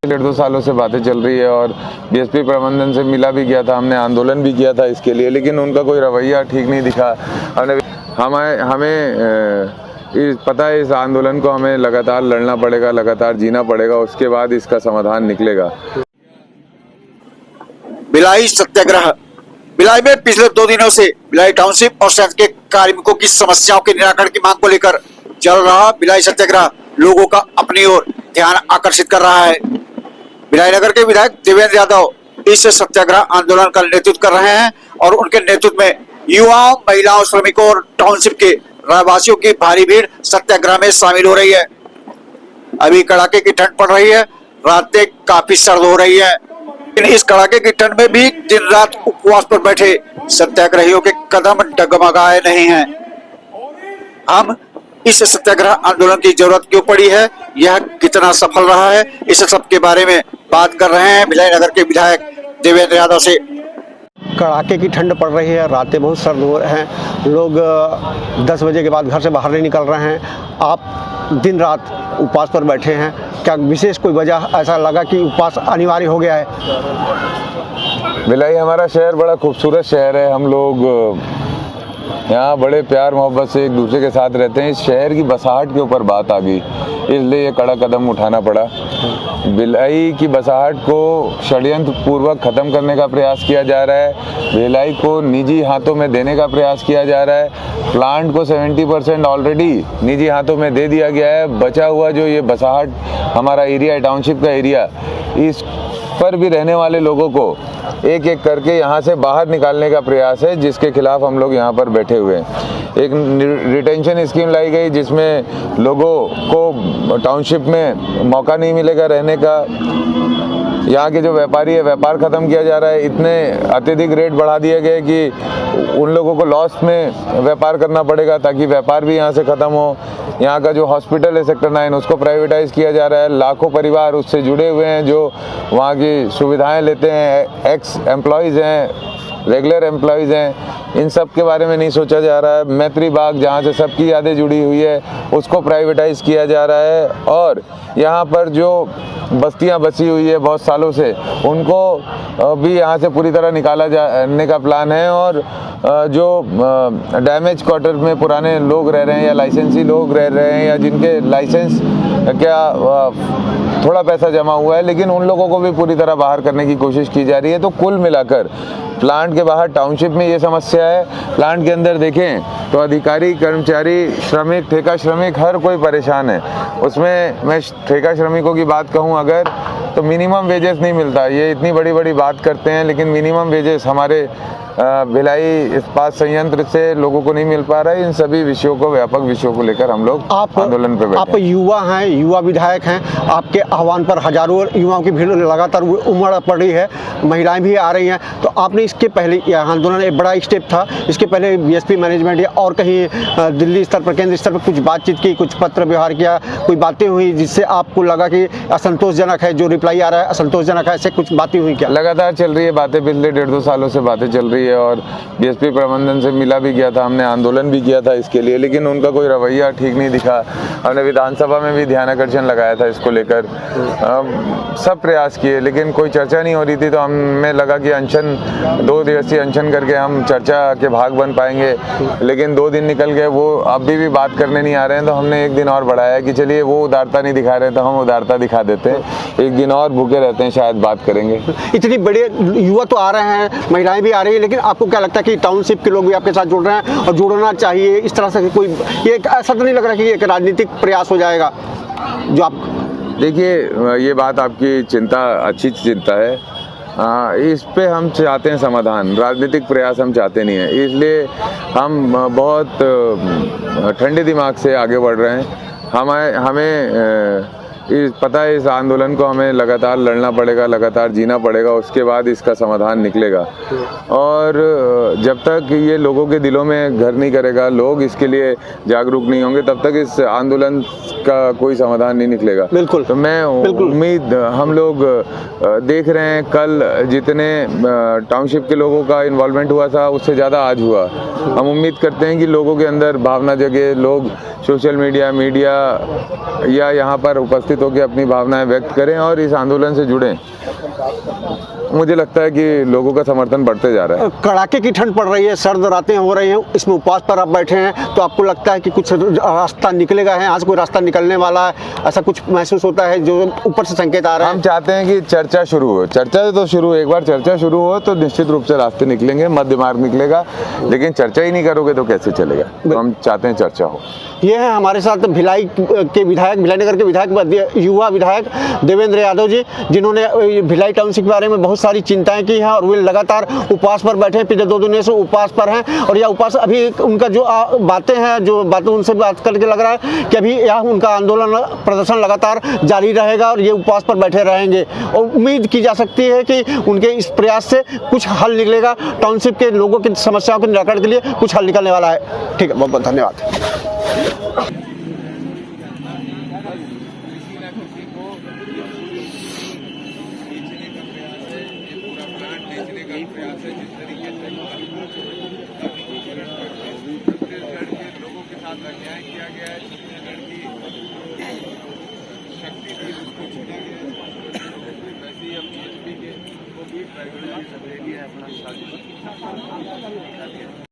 डेढ़ दो सालों से बातें चल रही है और बीएसपी प्रबंधन से मिला भी गया था, हमने आंदोलन भी किया था इसके लिए, लेकिन उनका कोई रवैया ठीक नहीं दिखा। हमें पता है इस आंदोलन को हमें लगातार लड़ना पड़ेगा, लगातार जीना पड़ेगा, उसके बाद इसका समाधान निकलेगा। भिलाई सत्याग्रह। भिलाई में पिछले 2 दिनों से भिलाई टाउनशिप और शहर के कार्मिकों की समस्याओं के निराकरण की मांग को लेकर चल रहा भिलाई सत्याग्रह लोगों का अपनी ओर ध्यान आकर्षित कर रहा है। भिलाई नगर के विधायक देवेंद्र यादव इस सत्याग्रह आंदोलन का नेतृत्व कर रहे हैं और उनके नेतृत्व में युवाओं, महिलाओं, श्रमिकों और टाउनशिप के रहवासियों की भारी भीड़ सत्याग्रह में शामिल हो रही है। अभी कड़ाके की ठंड पड़ रही है, रातें काफी सर्द हो रही है, लेकिन इस कड़ाके की ठंड में भी दिन रात उपवास पर बैठे सत्याग्रहियों के कदम डगमगाए नहीं हैं। हम इस सत्याग्रह आंदोलन की जरूरत क्यों पड़ी है, यह कितना सफल रहा है, इस सब के बारे में बात कर रहे हैं भिलाई नगर के विधायक देवेंद्र यादव से। कड़ाके की ठंड पड़ रही है, रातें बहुत सर्द हो रहे हैं, लोग 10 बजे के बाद घर से बाहर नहीं निकल रहे हैं। आप दिन रात उपवास पर बैठे हैं, क्या विशेष कोई वजह ऐसा लगा कि उपवास अनिवार्य हो गया है? भिलाई हमारा शहर बड़ा खूबसूरत शहर है, हम लोग यहाँ बड़े प्यार मोहब्बत से एक दूसरे के साथ रहते हैं। इस शहर की बसाहट के ऊपर बात आ गई, इसलिए ये कड़ा कदम उठाना पड़ा। भिलाई की बसाहट को षड्यंत्र पूर्वक ख़त्म करने का प्रयास किया जा रहा है, भिलाई को निजी हाथों में देने का प्रयास किया जा रहा है। प्लांट को 70% ऑलरेडी निजी हाथों में दे दिया गया है। बचा हुआ जो ये बसाहट हमारा एरिया है, टाउनशिप का एरिया, इस पर भी रहने वाले लोगों को एक एक करके यहाँ से बाहर निकालने का प्रयास है, जिसके खिलाफ हम लोग यहाँ पर बैठे हुए हैं। एक रिटेंशन स्कीम लाई गई जिसमें लोगों को टाउनशिप में मौका नहीं मिलेगा रहने का। यहाँ के जो व्यापारी है, व्यापार ख़त्म किया जा रहा है, इतने अत्यधिक रेट बढ़ा दिए गए कि उन लोगों को लॉस में व्यापार करना पड़ेगा ताकि व्यापार भी यहाँ से ख़त्म हो। यहाँ का जो हॉस्पिटल है सेक्टर 9, उसको प्राइवेटाइज़ किया जा रहा है। लाखों परिवार उससे जुड़े हुए हैं जो वहाँ की सुविधाएं लेते हैं, एक्स एम्प्लॉयज़ हैं, रेगुलर एम्प्लॉयज़ हैं, इन सब के बारे में नहीं सोचा जा रहा है। मैत्री बाग जहाँ से सबकी यादें जुड़ी हुई है, उसको प्राइवेटाइज़ किया जा रहा है और यहाँ पर जो बस्तियाँ बसी हुई है बहुत सालों से, उनको भी यहाँ से पूरी तरह निकाला जाने का प्लान है। और जो डैमेज क्वार्टर में पुराने लोग रह रहे हैं या लाइसेंसी लोग रह रहे हैं या जिनके लाइसेंस थोड़ा पैसा जमा हुआ है, लेकिन उन लोगों को भी पूरी तरह बाहर करने की कोशिश की जा रही है। तो कुल मिलाकर प्लांट के बाहर टाउनशिप में ये समस्या है। प्लांट के अंदर देखें तो अधिकारी, कर्मचारी, श्रमिक, ठेका श्रमिक, हर कोई परेशान है। उसमें मैं ठेका श्रमिकों की बात कहूँ अगर, तो मिनिमम वेजेस नहीं मिलता। ये इतनी बड़ी बड़ी बात करते हैं, लेकिन मिनिमम वेजेस हमारे भिलाई इस्पात संयंत्र से लोगों को नहीं मिल पा रहा है। इन सभी विषयों को, व्यापक विषयों को लेकर हम लोग आंदोलन पे बैठे। आप युवा हैं, युवा विधायक हैं, आपके आह्वान पर हजारों युवाओं की भीड़ लगातार उमड़ पड़ी है, महिलाएं भी आ रही हैं। तो आपने इसके पहले, यह आंदोलन एक बड़ा स्टेप था, इसके पहले बीएसपी मैनेजमेंट या और कहीं दिल्ली स्तर पर, केंद्र स्तर पर कुछ बातचीत की, कुछ पत्र व्यवहार किया, कोई बातें हुई जिससे आपको लगा कि असंतोषजनक है, जो रिप्लाई आ रहा है असंतोषजनक है, ऐसे कुछ बातें हुई क्या? लगातार चल रही है बातें, पिछले 1.5-2 सालों से बातें चल रही है और बीएसपी प्रबंधन से मिला भी गया था, हमने आंदोलन भी किया था इसके लिए, लेकिन उनका कोई रवैया ठीक नहीं दिखा। हमने विधानसभा में भी ध्यान आकर्षण लगाया था इसको लेकर, सब प्रयास किए, लेकिन कोई चर्चा नहीं हो रही थी। तो हमें लगा कि अनशन, 2 दिवसीय अनशन करके हम चर्चा के भाग बन पाएंगे, लेकिन 2 दिन निकल गए, वो अभी भी बात करने नहीं आ रहे हैं। तो हमने 1 दिन और बढ़ाया कि चलिए वो उदारता नहीं दिखा रहे तो हम उदारता दिखा देते हैं, 1 दिन और भूखे रहते हैं, शायद बात करेंगे। इतनी बड़े युवा तो आ रहे हैं, महिलाएं भी आ रही है, लेकिन आपको क्या लगता है कि टाउनशिप के लोग भी आपके साथ जुड़ रहे हैं और जुड़ना चाहिए? इस तरह से कोई, ये ऐसा तो नहीं लग रहा कि एक राजनीतिक प्रयास हो जाएगा जो आप? देखिए, ये बात आपकी चिंता अच्छी चिंता है, इस पे हम चाहते हैं समाधान, राजनीतिक प्रयास हम चाहते नहीं हैं। इसलिए हम बहुत ठंडे दिमाग से आगे बढ़ रहे हैं। हमें पता है इस आंदोलन को हमें लगातार लड़ना पड़ेगा, लगातार जीना पड़ेगा, उसके बाद इसका समाधान निकलेगा। और जब तक ये लोगों के दिलों में घर नहीं करेगा, लोग इसके लिए जागरूक नहीं होंगे, तब तक इस आंदोलन का कोई समाधान नहीं निकलेगा। बिल्कुल। तो मैं उम्मीद, हम लोग देख रहे हैं कल जितने टाउनशिप के लोगों का इन्वॉल्वमेंट हुआ था उससे ज़्यादा आज हुआ। हम उम्मीद करते हैं कि लोगों के अंदर भावना जगे, लोग सोशल मीडिया या यहाँ पर उपस्थित आमंत्रित होकर अपनी भावनाएं व्यक्त करें और इस आंदोलन से जुड़ें। मुझे लगता है कि लोगों का समर्थन बढ़ते जा रहा है। कड़ाके की ठंड पड़ रही है, सर्द रातें हो रही हैं, इसमें उपवास पर आप बैठे हैं, तो आपको लगता है कि कुछ रास्ता निकलेगा है, आज कोई रास्ता निकलने वाला है, ऐसा कुछ महसूस होता है जो ऊपर से संकेत आ रहा है? हम चाहते हैं कि चर्चा शुरू हो, चर्चा तो शुरू, एक बार चर्चा शुरू हो तो निश्चित रूप से रास्ते निकलेंगे, मध्य मार्ग निकलेगा, लेकिन चर्चा ही नहीं करोगे तो कैसे चलेगा? तो हम चाहते हैं चर्चा हो। ये है हमारे साथ भिलाई के विधायक, भिलाई नगर के विधायक, युवा विधायक देवेंद्र यादव जी, जिन्होंने भिलाई टाउनशिप के बारे में बहुत सारी चिंताएं की हैं और वे लगातार उपवास पर बैठे हैं, पिछले 2 दिनों से उपवास पर हैं। और यह उपवास अभी उनका जो बातें हैं, जो बातें उनसे बात करके लग रहा है कि अभी यह उनका आंदोलन प्रदर्शन लगातार जारी रहेगा और ये उपवास पर बैठे रहेंगे। और उम्मीद की जा सकती है कि उनके इस प्रयास से कुछ हल निकलेगा, टाउनशिप के लोगों की समस्याओं के निराकरण के लिए कुछ हल निकलने वाला है। ठीक है, बहुत बहुत धन्यवाद। लोगों के साथ अन्याय किया गया है, छत्तीसगढ़ की शक्ति थी उसको छीना गया है, वैसे ही अब बीजेपी के को भी प्राइवेट अपना